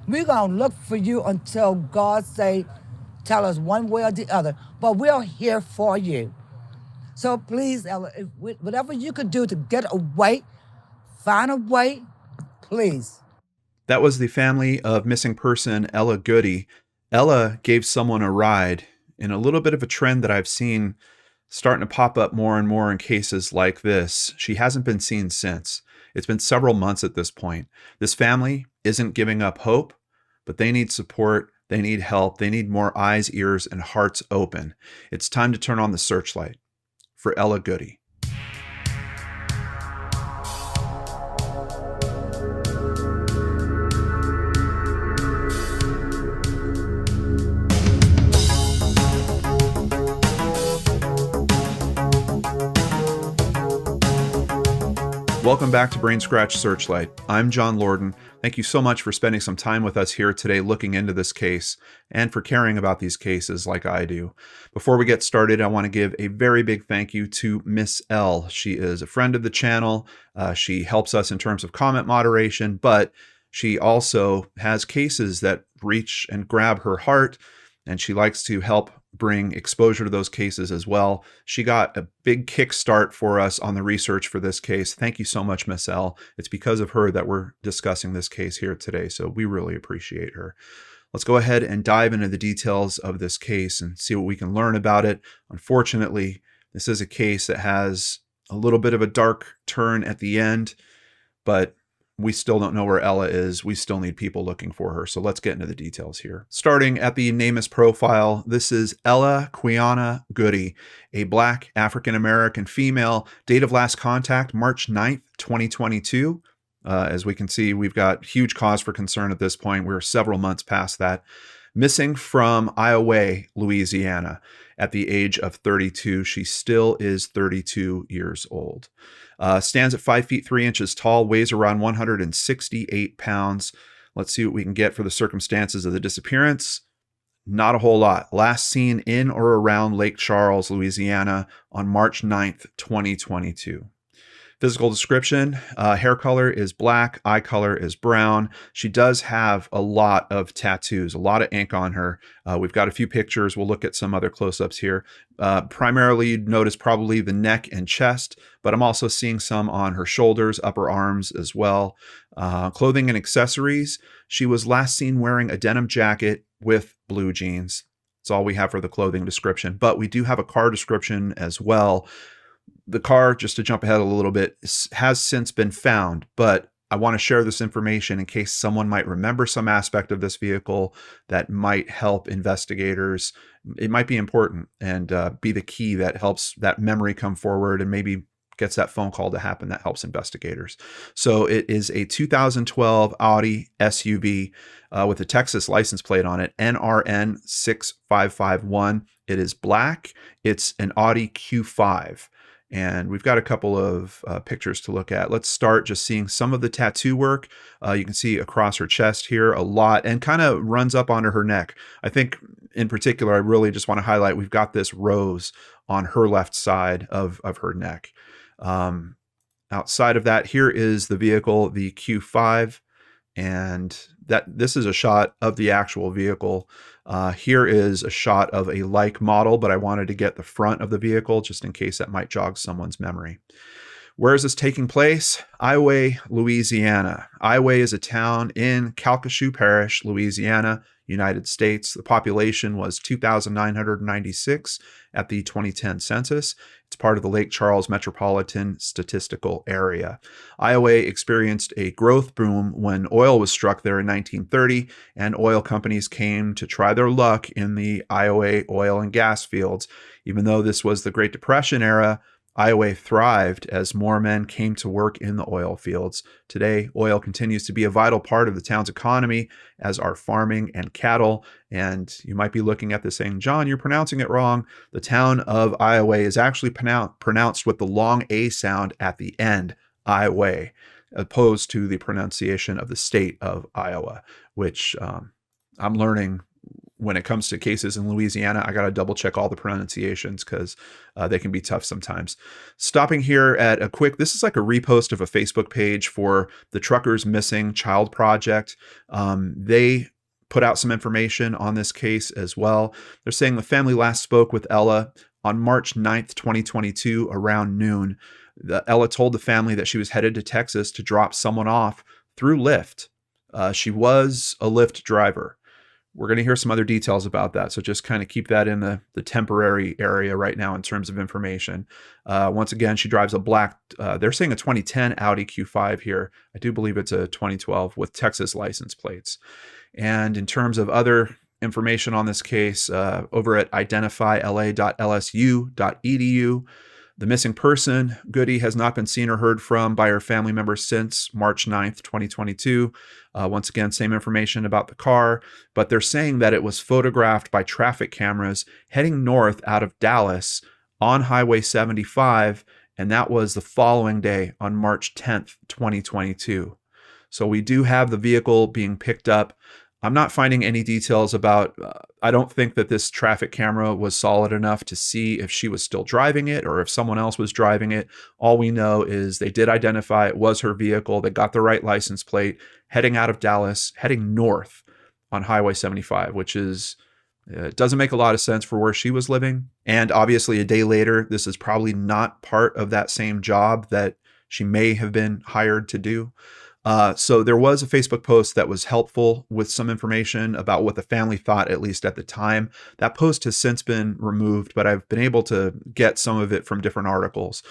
We're going to look for you until God say, tell us one way or the other. But we're here for you. So please, Ella, whatever you could do to get away, find a way, please. That was the family of missing person Ella Goodie. Ella gave someone a ride in a little bit of a trend that I've seen starting to pop up more and more in cases like this. She hasn't been seen since. It's been several months at this point. This family isn't giving up hope, but they need support. They need help. They need more eyes, ears, and hearts open. It's time to turn on the searchlight for Ella Goodie. Welcome back to Brainscratch Searchlight. I'm John Lorden. Thank you so much for spending some time with us here today looking into this case and for caring about these cases like I do. Before we get started, I want to give a very big thank you to Miss L. She is a friend of the channel. She helps us in terms of comment moderation, but she also has cases that reach and grab her heart, and she likes to help bring exposure to those cases as well. She got a big kickstart for us on the research for this case. Thank you so much, Miss L. It's because of her that we're discussing this case here today, so we really appreciate her. Let's go ahead and dive into the details of this case and see what we can learn about it. Unfortunately, this is a case that has a little bit of a dark turn at the end, but we still don't know where Ella is. We still need people looking for her. So let's get into the details here. Starting at the NamUs profile, this is Ella Quiana Goodie, a Black African-American female. Date of last contact, March 9th, 2022. As we can see, we've got huge cause for concern at this point. We're several months past that. Missing from Iowa, Louisiana, at the age of 32. She still is 32 years old. Stands at 5 feet 3 inches tall, weighs around 168 pounds. Let's see what we can get for the circumstances of the disappearance. Not a whole lot. Last seen in or around Lake Charles, Louisiana on March 9th, 2022. Physical description, hair color is black, eye color is brown. She does have a lot of tattoos, a lot of ink on her. We've got a few pictures. We'll look at some other close-ups here. Primarily, you'd notice probably the neck and chest, but I'm also seeing some on her shoulders, upper arms as well. Clothing and accessories, she was last seen wearing a denim jacket with blue jeans. That's all we have for the clothing description, but we do have a car description as well. The car, just to jump ahead a little bit, has since been found, but I want to share this information in case someone might remember some aspect of this vehicle that might help investigators. It might be important and be the key that helps that memory come forward and maybe gets that phone call to happen that helps investigators. So it is a 2012 Audi SUV with a Texas license plate on it, NRN 6551. It is black. It's an Audi Q5. And we've got a couple of pictures to look at. Let's start just seeing some of the tattoo work. You can see across her chest here a lot and kind of runs up onto her neck. I think in particular, I really just want to highlight we've got this rose on her left side of her neck. Outside of that, here is the vehicle, the Q5. And this is a shot of the actual vehicle. Here is a shot of a like model, but I wanted to get the front of the vehicle just in case that might jog someone's memory. Where is this taking place? Iowa, Louisiana. Iowa is a town in Calcasieu Parish, Louisiana, United States. The population was 2,996 at the 2010 census. It's part of the Lake Charles Metropolitan Statistical Area. Iowa experienced a growth boom when oil was struck there in 1930, and oil companies came to try their luck in the Iowa oil and gas fields. Even though this was the Great Depression era, Iowa thrived as more men came to work in the oil fields. Today, oil continues to be a vital part of the town's economy, as are farming and cattle. And you might be looking at this saying, John, you're pronouncing it wrong. The town of Iowa is actually pronounced with the long A sound at the end, Iowa, opposed to the pronunciation of the state of Iowa, which I'm learning when it comes to cases in Louisiana, I got to double check all the pronunciations because they can be tough sometimes. Stopping here at a quick, this is like a repost of a Facebook page for the Truckers Missing Child Project. They put out some information on this case as well. They're saying the family last spoke with Ella on March 9th, 2022, around noon. Ella told the family that she was headed to Texas to drop someone off through Lyft. She was a Lyft driver. We're going to hear some other details about that, so just kind of keep that in the temporary area right now in terms of information. Once again, she drives a black, they're saying a 2010 Audi Q5 here. I do believe it's a 2012 with Texas license plates. And in terms of other information on this case, over at identifyla.lsu.edu, the missing person, Goodie, has not been seen or heard from by her family members since March 9th, 2022. Once again, same information about the car, but they're saying that it was photographed by traffic cameras heading north out of Dallas on Highway 75, and that was the following day on March 10th, 2022. So we do have the vehicle being picked up. I'm not finding any details about, I don't think that this traffic camera was solid enough to see if she was still driving it or if someone else was driving it. All we know is they did identify it was her vehicle. They got the right license plate, heading out of Dallas, heading north on Highway 75, which is, it doesn't make a lot of sense for where she was living. And obviously a day later, this is probably not part of that same job that she may have been hired to do. So there was a Facebook post that was helpful with some information about what the family thought, at least at the time. That post has since been removed, but I've been able to get some of it from different articles.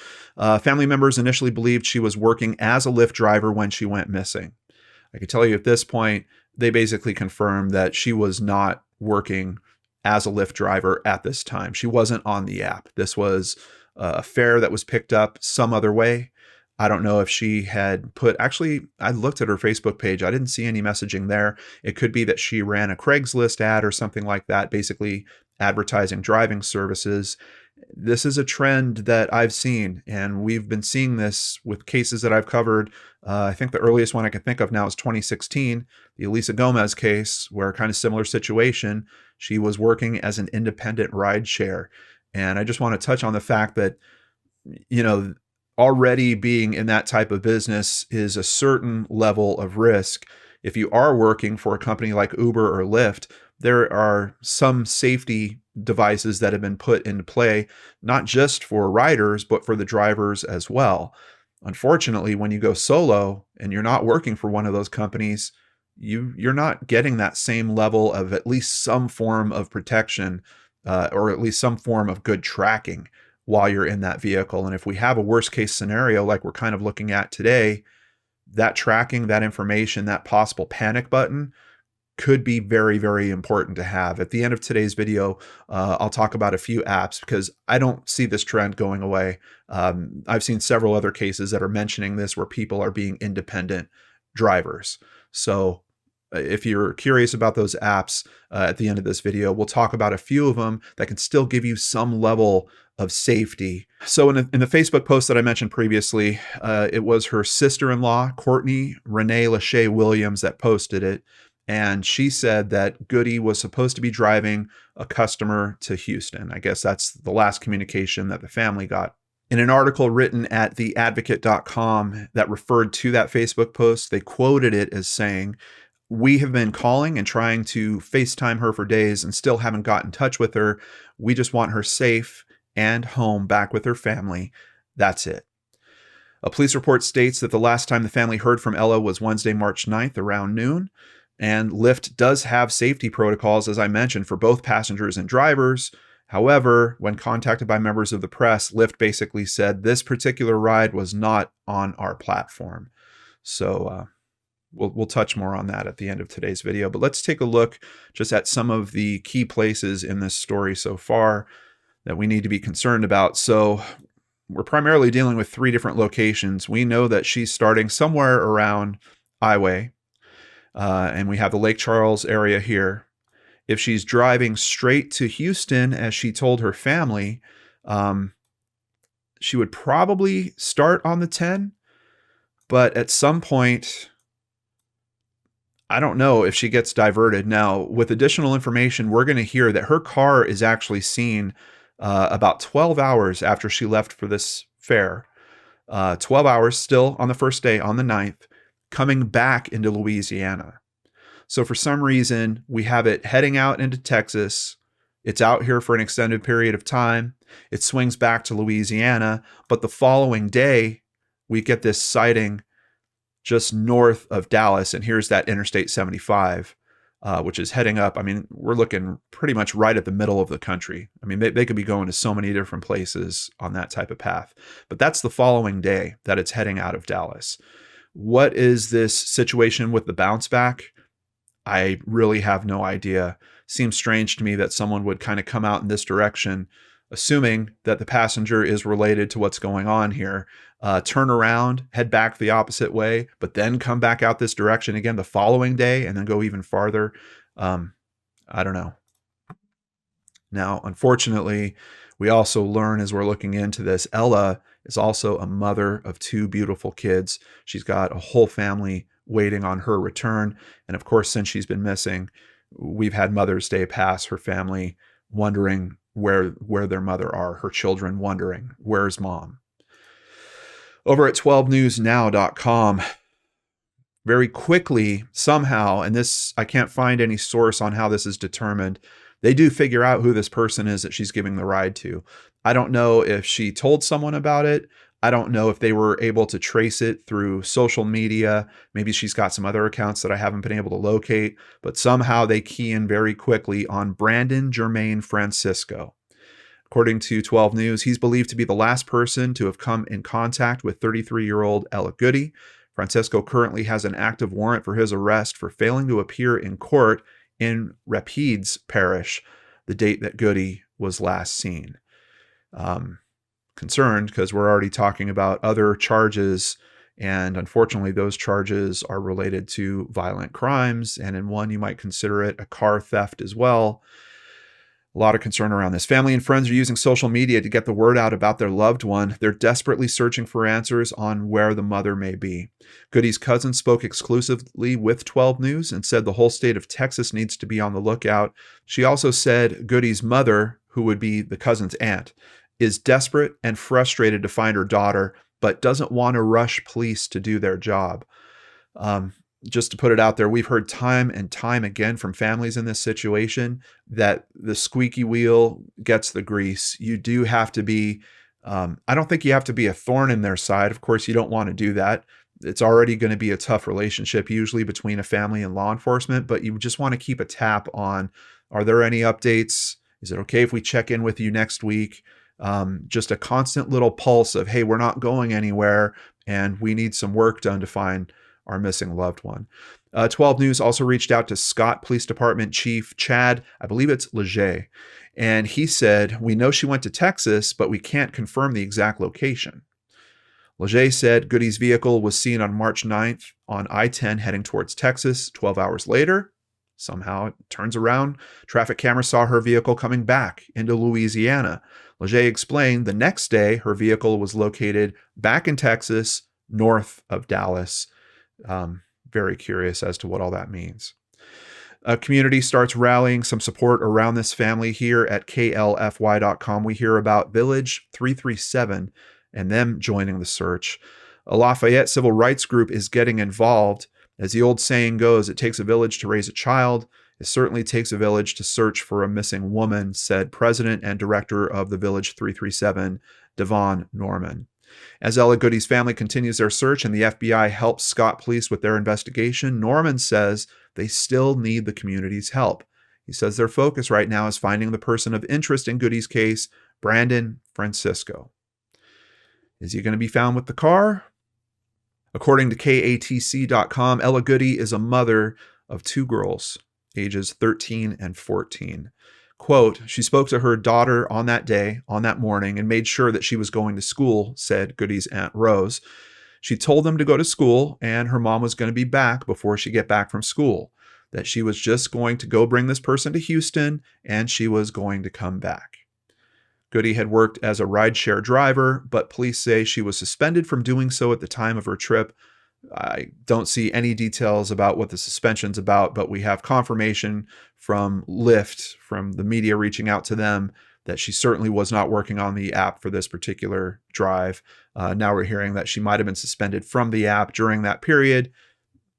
Family members initially believed she was working as a Lyft driver when she went missing. I can tell you at this point, they basically confirmed that she was not working as a Lyft driver at this time. She wasn't on the app. This was a fare that was picked up some other way. I don't know if she had put, actually, I looked at her Facebook page. I didn't see any messaging there. It could be that she ran a Craigslist ad or something like that, basically advertising driving services. This is a trend that I've seen, and we've been seeing this with cases that I've covered. I think the earliest one I can think of now is 2016, the Elisa Gomez case, where kind of similar situation. She was working as an independent ride share. And I just want to touch on the fact that, you know, already being in that type of business is a certain level of risk. If you are working for a company like Uber or Lyft, there are some safety devices that have been put into play, not just for riders, but for the drivers as well. Unfortunately, when you go solo and you're not working for one of those companies, you're not getting that same level of at least some form of protection, or at least some form of good tracking while you're in that vehicle. And if we have a worst case scenario like we're kind of looking at today, that tracking, that information, that possible panic button could be very, very important to have. At the end of today's video, I'll talk about a few apps because I don't see this trend going away. I've seen several other cases that are mentioning this where people are being independent drivers. So if you're curious about those apps, at the end of this video, we'll talk about a few of them that can still give you some level of safety. So in the Facebook post that I mentioned previously, it was her sister-in-law, Courtney Renee Lachey Williams, that posted it. And she said that Goodie was supposed to be driving a customer to Houston. I guess that's the last communication that the family got. In an article written at theadvocate.com that referred to that Facebook post, they quoted it as saying, "We have been calling and trying to FaceTime her for days and still haven't got in touch with her. We just want her safe and home back with her family. That's it." A police report states that the last time the family heard from Ella was Wednesday, March 9th around noon. And Lyft does have safety protocols, as I mentioned, for both passengers and drivers. However, when contacted by members of the press, Lyft basically said this particular ride was not on our platform. So we'll touch more on that at the end of today's video. But let's take a look just at some of the key places in this story so far that we need to be concerned about. So we're primarily dealing with 3 different locations. We know that she's starting somewhere around Highway. And we have the Lake Charles area here. If she's driving straight to Houston, as she told her family, she would probably start on the 10. But at some point, I don't know if she gets diverted. Now, with additional information, we're going to hear that her car is actually seen about 12 hours after she left for this fair. 12 hours still on the first day, on the 9th, coming back into Louisiana. So for some reason, we have it heading out into Texas. It's out here for an extended period of time. It swings back to Louisiana. But the following day, we get this sighting just north of Dallas. And here's that Interstate 75, which is heading up. I mean, we're looking pretty much right at the middle of the country. I mean, they could be going to so many different places on that type of path. But that's the following day that it's heading out of Dallas. What is this situation with the bounce back? I really have no idea. Seems strange to me that someone would kind of come out in this direction, assuming that the passenger is related to what's going on here, turn around, head back the opposite way, but then come back out this direction again the following day and then go even farther. I don't know. Now, unfortunately, we also learn as we're looking into this, Ella is also a mother of 2 beautiful kids. She's got a whole family waiting on her return. And of course, since she's been missing, we've had Mother's Day pass, her family wondering where their mother are, her children wondering, where's mom? Over at 12newsnow.com, very quickly, somehow, and this, I can't find any source on how this is determined, they do figure out who this person is that she's giving the ride to. I don't know if she told someone about it. I don't know if they were able to trace it through social media. Maybe she's got some other accounts that I haven't been able to locate, but somehow they key in very quickly on Brandon Jermaine Francisco. According to 12 News, he's believed to be the last person to have come in contact with 33-year-old Ella Goodie. Francisco currently has an active warrant for his arrest for failing to appear in court in Rapides Parish, the date that Goodie was last seen. Concerned because we're already talking about other charges, and unfortunately those charges are related to violent crimes, and in one you might consider it a car theft as well. A lot of concern around this. Family and friends are using social media to get the word out about their loved one. They're desperately searching for answers on where the mother may be. Goodie's cousin spoke exclusively with 12 News and said the whole state of Texas needs to be on the lookout. She also said Goodie's mother, who would be the cousin's aunt, is desperate and frustrated to find her daughter, but doesn't want to rush police to do their job. Just to put it out there, we've heard time and time again from families in this situation that the squeaky wheel gets the grease. You do have to be, I don't think you have to be a thorn in their side. Of course, you don't want to do that. It's already going to be a tough relationship, usually between a family and law enforcement, but you just want to keep a tap on, are there any updates? Is it okay if we check in with you next week? Just a constant little pulse of, hey, we're not going anywhere and we need some work done to find our missing loved one. 12 News also reached out to Scott Police Department Chief Chad, I believe it's Leger, and he said, we know she went to Texas, but we can't confirm the exact location. Leger said Goodie's vehicle was seen on March 9th on I-10 heading towards Texas. 12 hours later, somehow it turns around. Traffic cameras saw her vehicle coming back into Louisiana. Leger explained the next day her vehicle was located back in Texas, north of Dallas. Very curious as to what all that means. A community starts rallying some support around this family. Here at klfy.com, we hear about Village 337 and them joining the search. A Lafayette civil rights group is getting involved. As the old saying goes, it takes a village to raise a child. It certainly takes a village to search for a missing woman, said president and director of the Village 337, Devon Norman. As Ella Goodie's family continues their search and the FBI helps Scott Police with their investigation, Norman says they still need the community's help. He says their focus right now is finding the person of interest in Goodie's case, Brandon Francisco. Is he going to be found with the car? According to KATC.com, Ella Goodie is a mother of 2 girls, ages 13 and 14. Quote, she spoke to her daughter on that day, on that morning, and made sure that she was going to school, said Goodie's Aunt Rose. She told them to go to school and her mom was going to be back before she get back from school, that she was just going to go bring this person to Houston and she was going to come back. Goodie had worked as a rideshare driver, but police say she was suspended from doing so at the time of her trip I don't see any details about what the suspension's about, but we have confirmation from Lyft, from the media reaching out to them, that she certainly was not working on the app for this particular drive. Now we're hearing that she might have been suspended from the app during that period.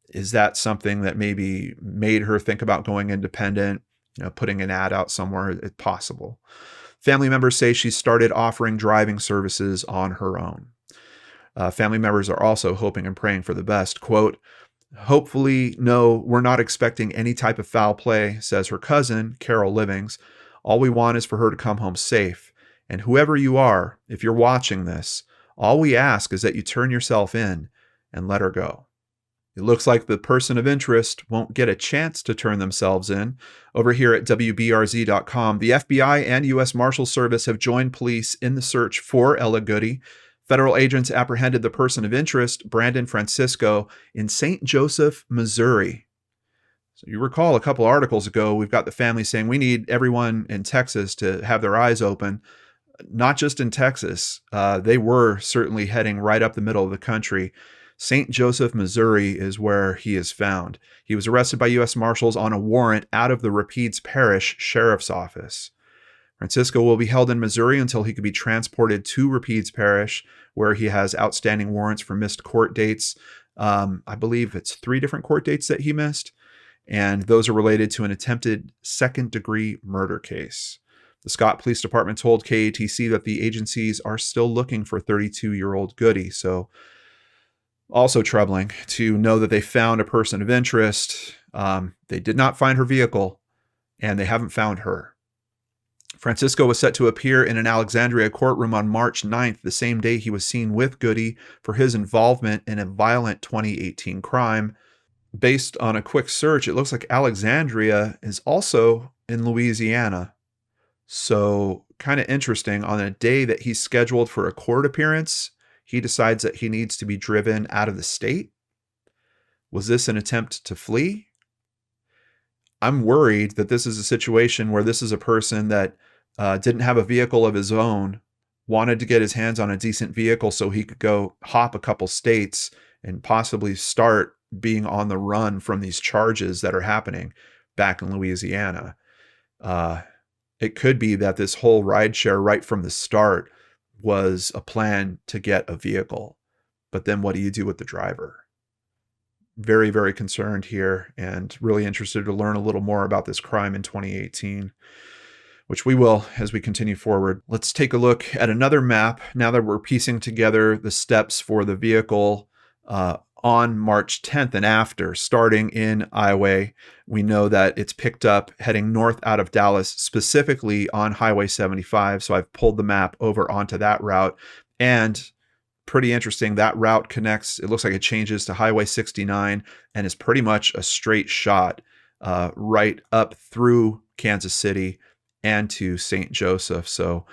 Is that something that maybe made her think about going independent, putting an ad out somewhere? It's possible. Family members say she started offering driving services on her own. Family members are also hoping and praying for the best. Quote, "Hopefully, no, we're not expecting any type of foul play," says her cousin, Carol Livings. "All we want is for her to come home safe. And whoever you are, if you're watching this, all we ask is that you turn yourself in and let her go." It looks like the person of interest won't get a chance to turn themselves in. Over here at WBRZ.com, the FBI and U.S. Marshal Service have joined police in the search for Ella Goodie. Federal agents apprehended the person of interest, Brandon Francisco, in St. Joseph, Missouri. So you recall a couple articles ago, we've got the family saying we need everyone in Texas to have their eyes open. Not just in Texas. They were certainly heading right up the middle of the country. St. Joseph, Missouri is where he is found. He was arrested by U.S. Marshals on a warrant out of the Rapides Parish Sheriff's Office. Francisco will be held in Missouri until he could be transported to Rapides Parish, where he has outstanding warrants for missed court dates. I believe it's 3 different court dates that he missed, and those are related to an attempted second-degree murder case. The Scott Police Department told KATC that the agencies are still looking for 32-year-old Goodie, so also troubling to know that they found a person of interest. They did not find her vehicle, and they haven't found her. Francisco was set to appear in an Alexandria courtroom on March 9th, the same day he was seen with Goodie, for his involvement in a violent 2018 crime. Based on a quick search, it looks like Alexandria is also in Louisiana. So kind of interesting. On a day that he's scheduled for a court appearance, he decides that he needs to be driven out of the state. Was this an attempt to flee? I'm worried that this is a situation where this is a person that didn't have a vehicle of his own, wanted to get his hands on a decent vehicle so he could go hop a couple states and possibly start being on the run from these charges that are happening back in Louisiana. It could be that this whole rideshare right from the start was a plan to get a vehicle. But then what do you do with the driver? Very, very concerned here and really interested to learn a little more about this crime in 2018, which we will as we continue forward. Let's take a look at another map now that we're piecing together the steps for the vehicle on March 10th and after. Starting in Iowa, we know that it's picked up heading north out of Dallas, specifically on Highway 75. So I've pulled the map over onto that route, and pretty interesting. That route connects, it looks like it changes to Highway 69 and is pretty much a straight shot right up through Kansas City and to St. Joseph. So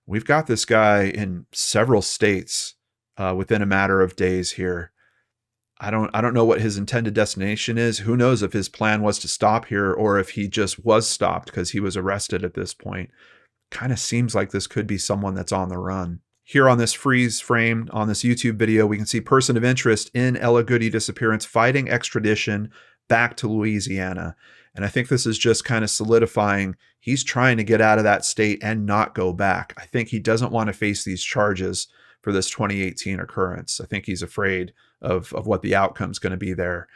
we've got this guy in several states within a matter of days here. I don't know what his intended destination is. Who knows if his plan was to stop here or if he just was stopped because he was arrested at this point. Kind of seems like this could be someone that's on the run. Here on this freeze frame on this YouTube video, we can see person of interest in Ella Goodie disappearance fighting extradition back to Louisiana. And I think this is just kind of solidifying he's trying to get out of that state and not go back. I think he doesn't want to face these charges for this 2018 occurrence. I think he's afraid of what the outcome is going to be there.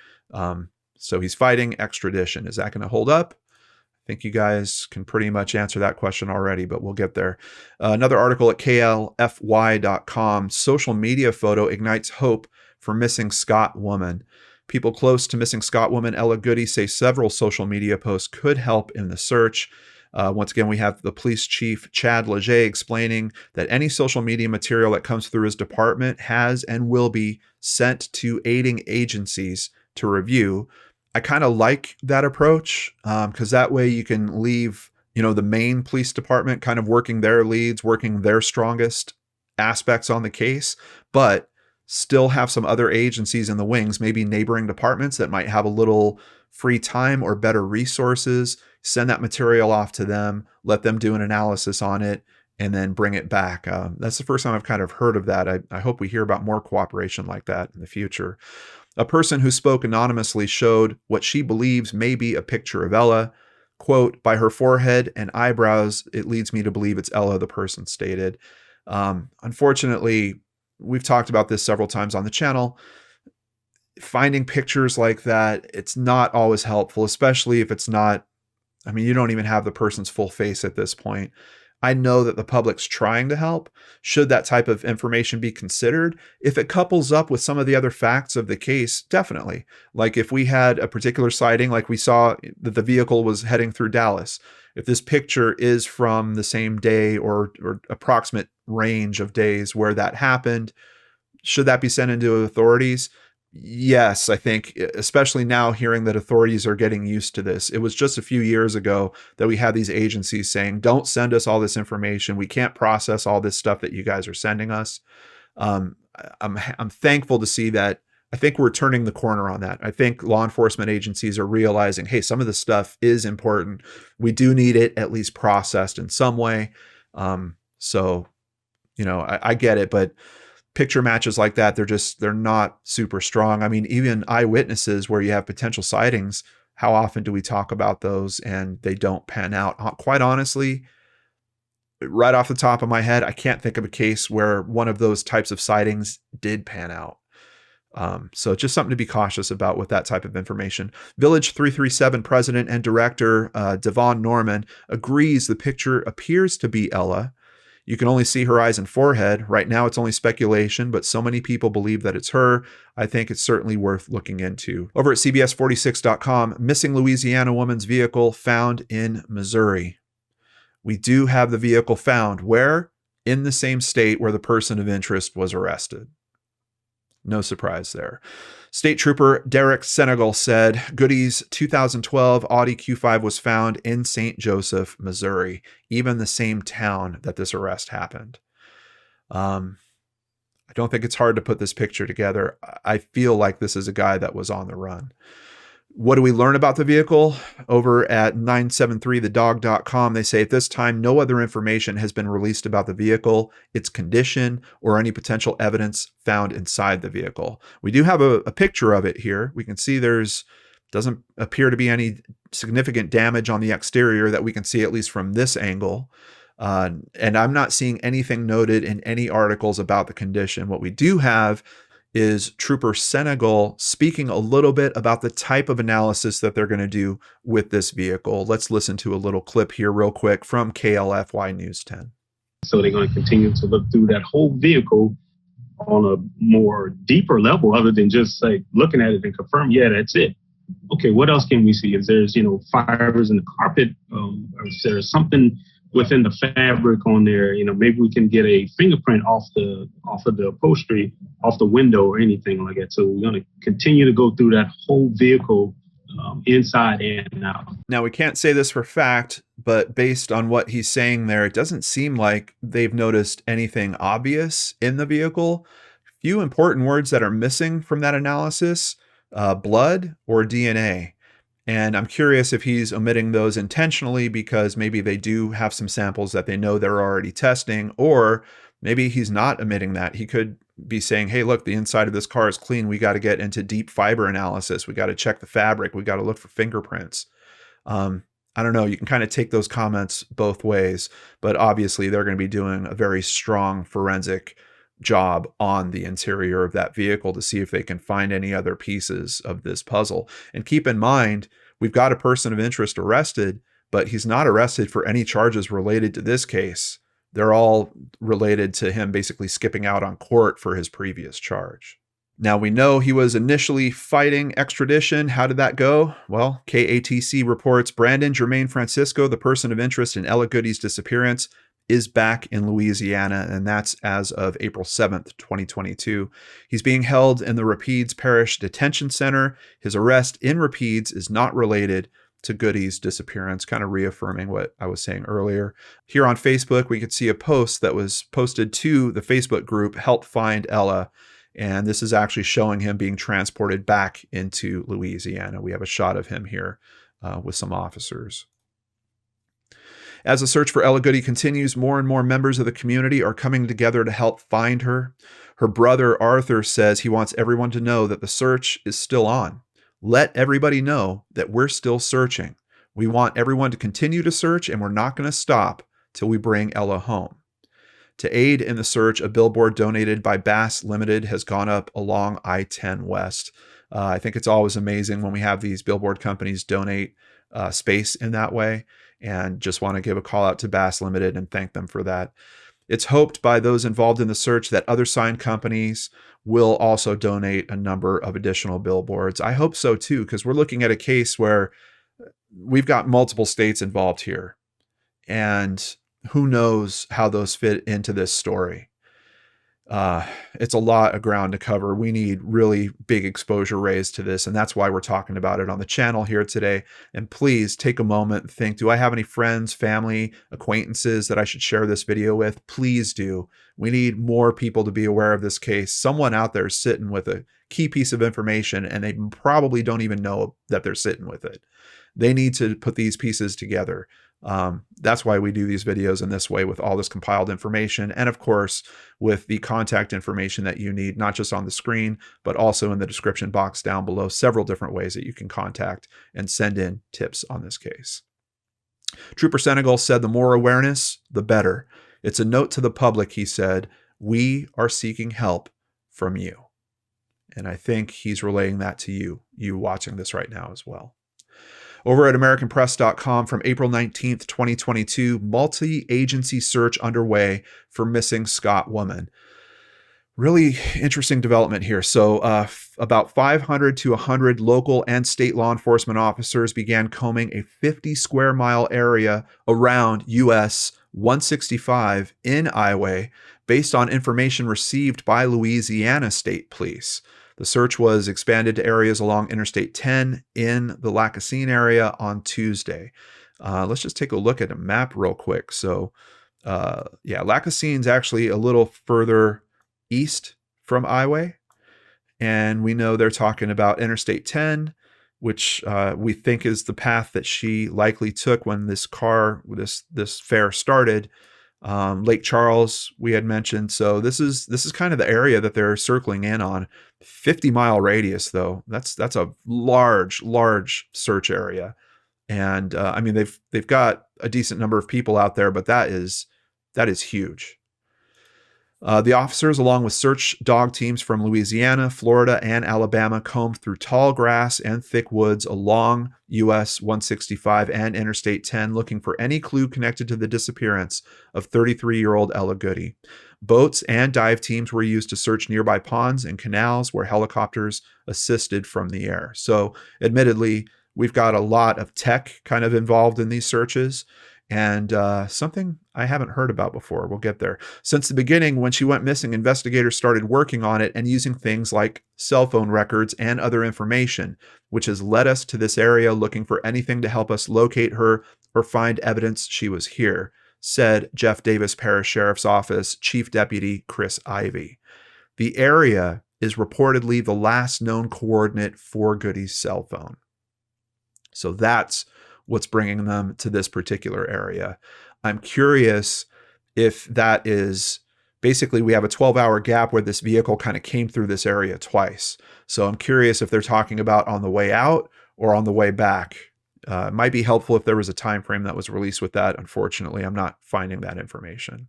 So he's fighting extradition. Is that going to hold up? I think you guys can pretty much answer that question already, but we'll get there. Another article at klfy.com. Social media photo ignites hope for missing Scott woman. People close to missing Scott woman Ella Goodie say several social media posts could help in the search. Once again, we have the police chief, Chad Leger, explaining that any social media material that comes through his department has and will be sent to aiding agencies to review. I kind of like that approach because that way you can leave, the main police department kind of working their leads, working their strongest aspects on the case, but still have some other agencies in the wings, maybe neighboring departments that might have a little free time or better resources. Send that material off to them, let them do an analysis on it, and then bring it back. That's the first time I've kind of heard of that. I hope we hear about more cooperation like that in the future. A person who spoke anonymously showed what she believes may be a picture of Ella. Quote, by her forehead and eyebrows, it leads me to believe it's Ella, the person stated. Unfortunately, we've talked about this several times on the channel. Finding pictures like that, it's not always helpful, especially if it's not, I mean, you don't even have the person's full face at this point. I know that the public's trying to help. Should that type of information be considered? If it couples up with some of the other facts of the case, definitely. Like if we had a particular sighting, like we saw that the vehicle was heading through Dallas, if this picture is from the same day or approximate range of days where that happened, should that be sent into authorities? Yes, I think, especially now hearing that authorities are getting used to this. It was just a few years ago that we had these agencies saying, don't send us all this information. We can't process all this stuff that you guys are sending us. I'm thankful to see that. I think we're turning the corner on that. I think law enforcement agencies are realizing, hey, some of this stuff is important. We do need it at least processed in some way. So, you know, I get it, but picture matches like that, they're not super strong. I mean, even eyewitnesses where you have potential sightings, how often do we talk about those and they don't pan out? Quite honestly, right off the top of my head, I can't think of a case where one of those types of sightings did pan out. So just something to be cautious about with that type of information. Village 337 president and director Devon Norman agrees the picture appears to be Ella. You can only see her eyes and forehead. Right now, it's only speculation, but so many people believe that it's her. I think it's certainly worth looking into. Over at CBS46.com, missing Louisiana woman's vehicle found in Missouri. We do have the vehicle found. Where? In the same state where the person of interest was arrested. No surprise there. State Trooper Derek Senegal said Goodie's 2012 Audi Q5 was found in St. Joseph, Missouri, even the same town that this arrest happened. I don't think it's hard to put this picture together. I feel like this is a guy that was on the run. What do we learn about the vehicle? Over at 973thedog.com, they say at this time, no other information has been released about the vehicle, its condition, or any potential evidence found inside the vehicle. We do have a picture of it here. We can see doesn't appear to be any significant damage on the exterior that we can see, at least from this angle. And I'm not seeing anything noted in any articles about the condition. What we do have is Trooper Senegal speaking a little bit about the type of analysis that they're going to do with this vehicle. Let's listen to a little clip here real quick from KLFY News 10. So they're going to continue to look through that whole vehicle on a more deeper level, other than just like looking at it and confirm, yeah, that's it. Okay, what else can we see? Is there's, fibers in the carpet? Is there something within the fabric on there? Maybe we can get a fingerprint off of the upholstery, off the window or anything like that. So we're going to continue to go through that whole vehicle inside and out. Now, we can't say this for fact, but based on what he's saying there, it doesn't seem like they've noticed anything obvious in the vehicle. Few important words that are missing from that analysis, blood or DNA. And I'm curious if he's omitting those intentionally because maybe they do have some samples that they know they're already testing, or maybe he's not omitting that. He could be saying, hey, look, the inside of this car is clean. We got to get into deep fiber analysis. We got to check the fabric. We got to look for fingerprints. I don't know. You can kind of take those comments both ways, but obviously they're going to be doing a very strong forensic job on the interior of that vehicle to see if they can find any other pieces of this puzzle. And keep in mind, we've got a person of interest arrested, but he's not arrested for any charges related to this case. They're all related to him basically skipping out on court for his previous charge. Now, we know he was initially fighting extradition. How did that go? Well, KATC reports Brandon Jermaine Francisco, the person of interest in Ella Goodie's disappearance, is back in Louisiana, and that's as of April 7th, 2022. He's being held in the Rapides Parish Detention Center. His arrest in Rapides is not related to Goodie's disappearance, kind of reaffirming what I was saying earlier. Here on Facebook, we could see a post that was posted to the Facebook group, Help Find Ella, and this is actually showing him being transported back into Louisiana. We have a shot of him here with some officers. As the search for Ella Goodie continues, more and more members of the community are coming together to help find her. Her brother, Arthur, says he wants everyone to know that the search is still on. Let everybody know that we're still searching. We want everyone to continue to search, and we're not going to stop till we bring Ella home. To aid in the search, a billboard donated by Bass Limited has gone up along I-10 West. I think it's always amazing when we have these billboard companies donate space in that way, and just want to give a call out to Bass Limited and thank them for that. It's hoped by those involved in the search that other sign companies will also donate a number of additional billboards. I hope so too, because we're looking at a case where we've got multiple states involved here, and who knows how those fit into this story. It's a lot of ground to cover. We need really big exposure raised to this, and that's why we're talking about it on the channel here today. And please take a moment and think, do I have any friends, family, acquaintances that I should share this video with? Please do. We need more people to be aware of this case. Someone out there is sitting with a key piece of information, and they probably don't even know that they're sitting with it. They need to put these pieces together. That's why we do these videos in this way, with all this compiled information, and of course with the contact information that you need, not just on the screen, but also in the description box down below, several different ways that you can contact and send in tips on this case. Trooper Senegal said the more awareness, the better. It's a note to the public, he said. We are seeking help from you. And I think he's relaying that to you watching this right now as well. Over at AmericanPress.com from April 19th, 2022, multi-agency search underway for missing Scott woman. Really interesting development here. So about 500 to 100 local and state law enforcement officers began combing a 50 square mile area around US 165 in Iowa based on information received by Louisiana State Police. The search was expanded to areas along Interstate 10 in the Lacassine area on Tuesday. Let's just take a look at a map real quick. So yeah, Lacassine's actually a little further east from Iowa. And we know they're talking about Interstate 10, which we think is the path that she likely took when this fare started. Lake Charles, we had mentioned. So this is kind of the area that they're circling in on. 50-mile radius, though. That's a large search area. And I mean, they've got a decent number of people out there, but that is huge. The officers, along with search dog teams from Louisiana, Florida, and Alabama, combed through tall grass and thick woods along US 165 and Interstate 10, looking for any clue connected to the disappearance of 33-year-old Ella Goodie. Boats and dive teams were used to search nearby ponds and canals where helicopters assisted from the air. So, admittedly, we've got a lot of tech kind of involved in these searches. And something I haven't heard about before. We'll get there. Since the beginning, when she went missing, investigators started working on it and using things like cell phone records and other information, which has led us to this area looking for anything to help us locate her or find evidence she was here, said Jeff Davis Parish Sheriff's Office Chief Deputy Chris Ivey. The area is reportedly the last known coordinate for Goodie's cell phone. So that's what's bringing them to this particular area. I'm curious if that is basically, we have a 12-hour gap where this vehicle kind of came through this area twice. So I'm curious if they're talking about on the way out or on the way back. It might be helpful if there was a time frame that was released with that. Unfortunately, I'm not finding that information.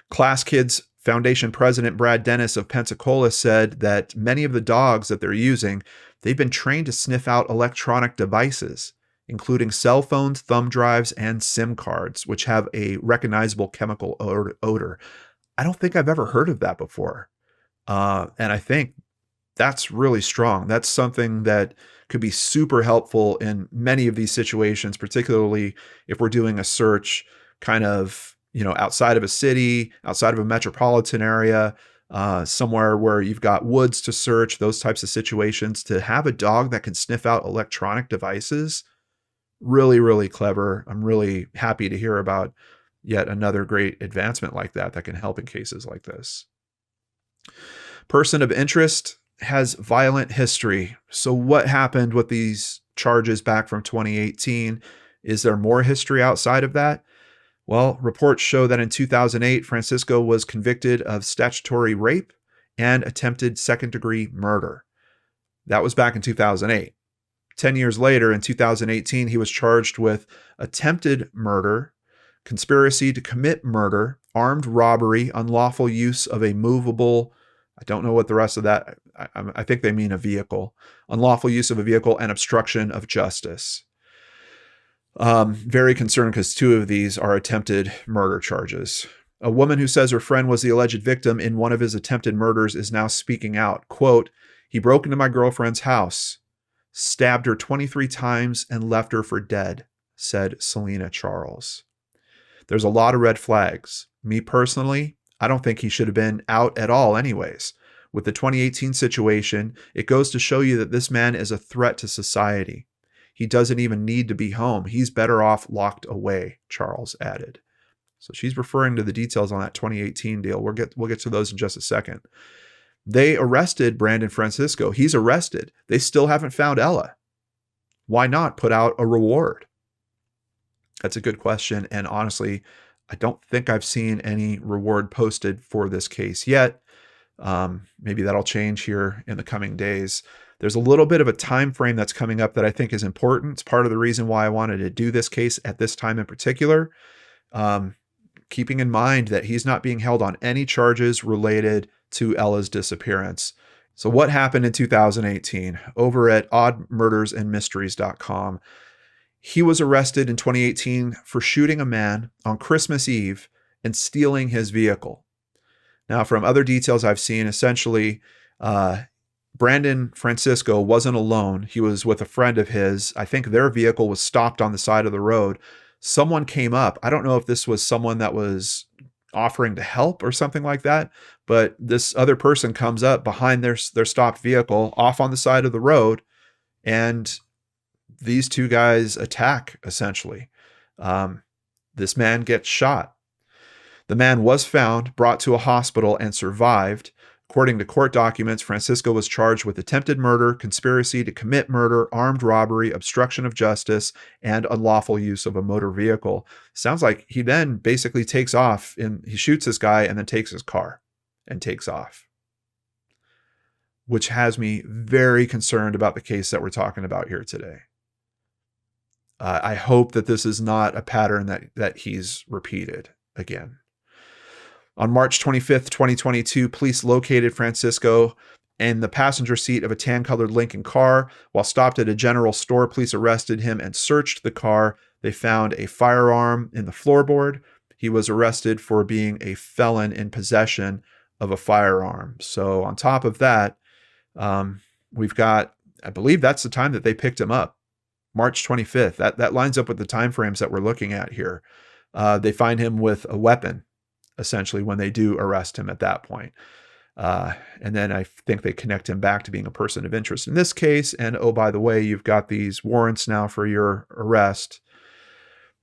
Class Kids Foundation President Brad Dennis of Pensacola said that many of the dogs that they're using, they've been trained to sniff out electronic devices, including cell phones, thumb drives, and SIM cards, which have a recognizable chemical odor. I don't think I've ever heard of that before. And I think that's really strong. That's something that could be super helpful in many of these situations, particularly if we're doing a search kind of, outside of a city, outside of a metropolitan area, somewhere where you've got woods to search, those types of situations. To have a dog that can sniff out electronic devices, really, really clever. I'm really happy to hear about yet another great advancement like that can help in cases like this. Person of interest has violent history. So what happened with these charges back from 2018? Is there more history outside of that? Well, reports show that in 2008, Francisco was convicted of statutory rape and attempted second-degree murder. That was back in 2008. 10 years later, in 2018, he was charged with attempted murder, conspiracy to commit murder, armed robbery, unlawful use of a movable, I don't know what the rest of that, I think they mean a vehicle, unlawful use of a vehicle, and obstruction of justice. Very concerned because 2 of these are attempted murder charges. A woman who says her friend was the alleged victim in one of his attempted murders is now speaking out. Quote, "He broke into my girlfriend's house, stabbed her 23 times and left her for dead," said Selena Charles. There's a lot of red flags. Me personally, I don't think he should have been out at all anyways. With the 2018 situation, it goes to show you that this man is a threat to society. He doesn't even need to be home. He's better off locked away, Charles added. So she's referring to the details on that 2018 deal. We'll get to those in just a second. They arrested Brandon Francisco. He's arrested. They still haven't found Ella. Why not put out a reward? That's a good question. And honestly, I don't think I've seen any reward posted for this case yet. Maybe that'll change here in the coming days. There's a little bit of a time frame that's coming up that I think is important. It's part of the reason why I wanted to do this case at this time in particular. Keeping in mind that he's not being held on any charges related to Ella's disappearance. So what happened in 2018? Over at oddmurdersandmysteries.com, he was arrested in 2018 for shooting a man on Christmas Eve and stealing his vehicle. Now, from other details I've seen, essentially, Brandon Francisco wasn't alone. He was with a friend of his. I think their vehicle was stopped on the side of the road. Someone came up. I don't know if this was someone that was offering to help or something like that, but this other person comes up behind their stopped vehicle off on the side of the road, and these 2 guys attack, essentially. This man gets shot. The man was found, brought to a hospital, and survived. According to court documents, Francisco was charged with attempted murder, conspiracy to commit murder, armed robbery, obstruction of justice, and unlawful use of a motor vehicle. Sounds like he then basically takes off, and he shoots this guy and then takes his car and takes off, which has me very concerned about the case that we're talking about here today. I hope that this is not a pattern that he's repeated again. On March 25th, 2022, police located Francisco in the passenger seat of a tan-colored Lincoln car. While stopped at a general store, police arrested him and searched the car. They found a firearm in the floorboard. He was arrested for being a felon in possession of a firearm. So on top of that, we've got, I believe that's the time that they picked him up, March 25th. That lines up with the timeframes that we're looking at here. They find him with a weapon, essentially, when they do arrest him at that point. And then I think they connect him back to being a person of interest in this case. And oh, by the way, you've got these warrants now for your arrest.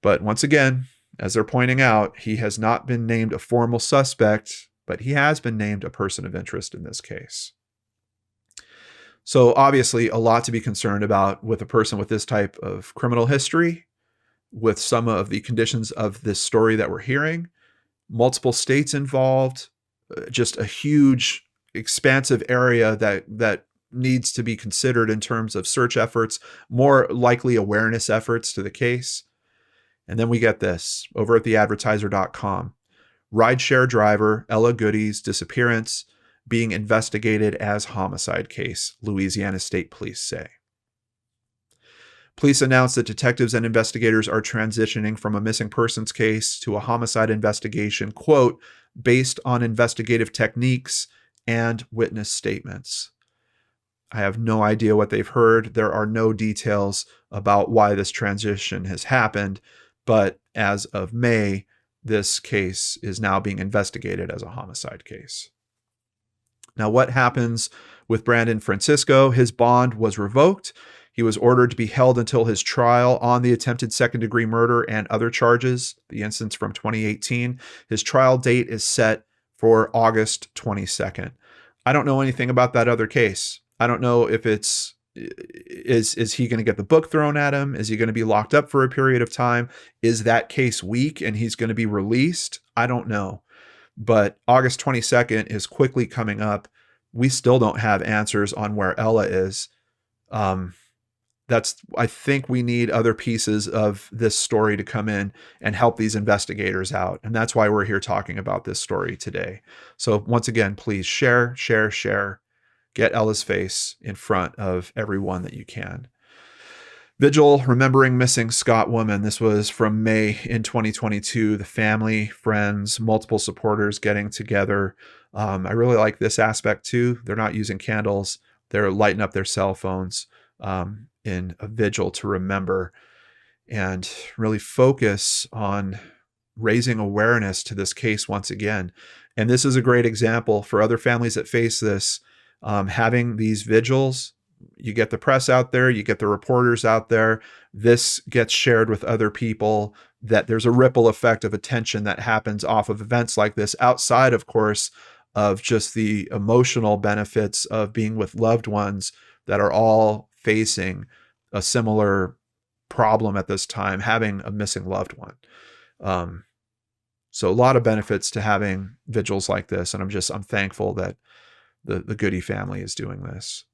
But once again, as they're pointing out, he has not been named a formal suspect, but he has been named a person of interest in this case. So obviously a lot to be concerned about with a person with this type of criminal history, with some of the conditions of this story that we're hearing. Multiple states involved, just a huge, expansive area that needs to be considered in terms of search efforts, more likely awareness efforts to the case. And then we get this over at theadvertiser.com. Rideshare driver Ella Goodie's disappearance being investigated as homicide case, Louisiana State Police say. Police announced that detectives and investigators are transitioning from a missing persons case to a homicide investigation, quote, based on investigative techniques and witness statements. I have no idea what they've heard. There are no details about why this transition has happened, but as of May, this case is now being investigated as a homicide case. Now, what happens with Brandon Francisco? His bond was revoked. He was ordered to be held until his trial on the attempted second-degree murder and other charges, the instance from 2018. His trial date is set for August 22nd. I don't know anything about that other case. I don't know if it's Is he going to get the book thrown at him? Is he going to be locked up for a period of time? Is that case weak and he's going to be released? I don't know. But August 22nd is quickly coming up. We still don't have answers on where Ella is. I think we need other pieces of this story to come in and help these investigators out. And that's why we're here talking about this story today. So once again, please share. Get Ella's face in front of everyone that you can. Vigil remembering missing Scott woman. This was from May in 2022. The family, friends, multiple supporters getting together. I really like this aspect too. They're not using candles. They're lighting up their cell phones in a vigil to remember and really focus on raising awareness to this case once again. And this is a great example for other families that face this. Having these vigils, you get the press out there, you get the reporters out there, this gets shared with other people, that there's a ripple effect of attention that happens off of events like this, outside, of course, of just the emotional benefits of being with loved ones that are all facing a similar problem at this time, having a missing loved one. So a lot of benefits to having vigils like this. And I'm thankful that the Goodie family is doing this.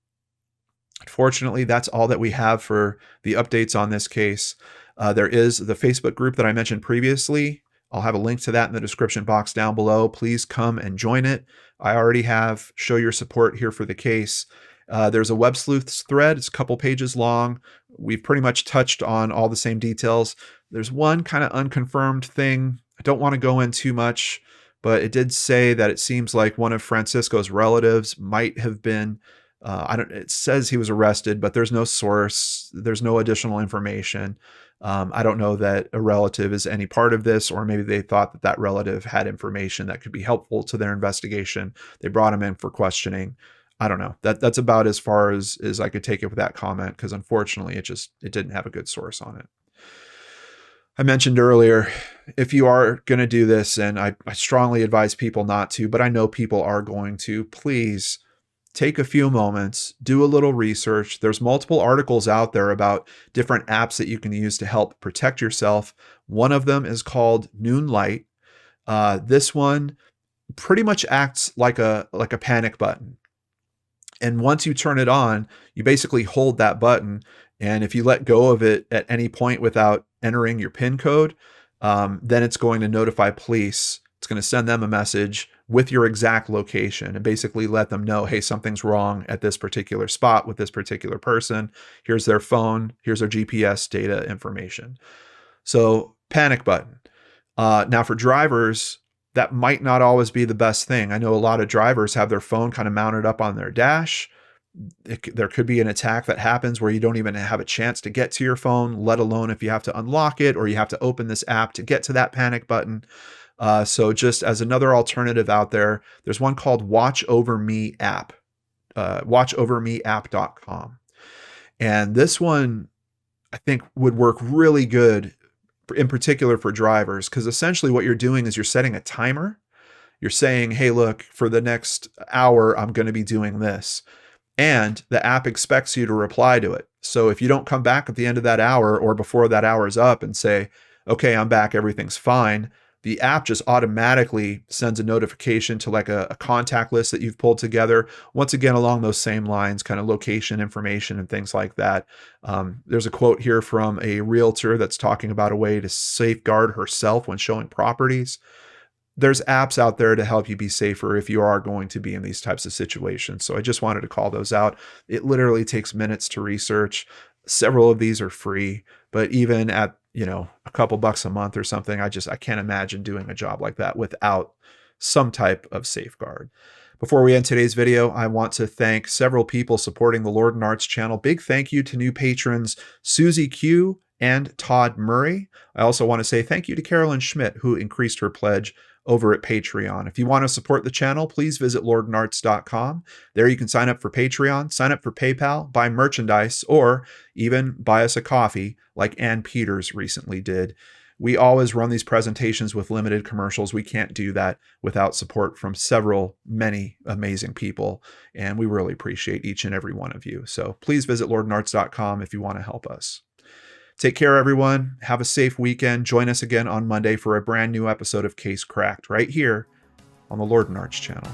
Unfortunately, that's all that we have for the updates on this case. There is the Facebook group that I mentioned previously. I'll have a link to that in the description box down below. Please come and join it. I already have show your support here for the case. There's a Web Sleuths thread. It's a couple pages long. We've pretty much touched on all the same details. There's one kind of unconfirmed thing. I don't want to go in too much, but it did say that it seems like one of Francisco's relatives might have been, it says he was arrested, but there's no source. There's no additional information. I don't know that a relative is any part of this, or maybe they thought that that relative had information that could be helpful to their investigation. They brought him in for questioning. I don't know. That's about as far as I could take it with that comment, because unfortunately it didn't have a good source on it. I mentioned earlier, if you are going to do this, and I strongly advise people not to, but I know people are going to, please take a few moments, do a little research. There's multiple articles out there about different apps that you can use to help protect yourself. One of them is called Noonlight. This one pretty much acts like a panic button. And once you turn it on, you basically hold that button. And if you let go of it at any point without entering your PIN code, then it's going to notify police. It's going to send them a message with your exact location and basically let them know, hey, something's wrong at this particular spot with this particular person. Here's their phone. Here's their GPS data information. So panic button. Now for drivers, that might not always be the best thing. I know a lot of drivers have their phone kind of mounted up on their dash. There could be an attack that happens where you don't even have a chance to get to your phone, let alone if you have to unlock it or you have to open this app to get to that panic button. So just as another alternative out there, there's one called Watch Over Me app, watchovermeapp.com. And this one I think would work really good in particular for drivers, because essentially what you're doing is you're setting a timer. You're saying, hey, look, for the next hour, I'm going to be doing this. And the app expects you to reply to it. So if you don't come back at the end of that hour or before that hour is up and say, okay, I'm back, everything's fine, the app just automatically sends a notification to like a contact list that you've pulled together. Once again, along those same lines, kind of location information and things like that. There's a quote here from a realtor that's talking about a way to safeguard herself when showing properties. There's apps out there to help you be safer if you are going to be in these types of situations. So I just wanted to call those out. It literally takes minutes to research. Several of these are free, but even at, a couple bucks a month or something, I can't imagine doing a job like that without some type of safeguard. Before we end today's video, I want to thank several people supporting the Lord and Arts channel. Big thank you to new patrons Susie Q and Todd Murray. I also want to say thank you to Carolyn Schmidt, who increased her pledge over at Patreon. If you want to support the channel, please visit lordandarts.com. There you can sign up for Patreon, sign up for PayPal, buy merchandise, or even buy us a coffee like Ann Peters recently did. We always run these presentations with limited commercials. We can't do that without support from many amazing people, and we really appreciate each and every one of you. So please visit lordenarts.com if you want to help us. Take care, everyone. Have a safe weekend. Join us again on Monday for a brand new episode of Case Cracked right here on the Lord and Arts channel.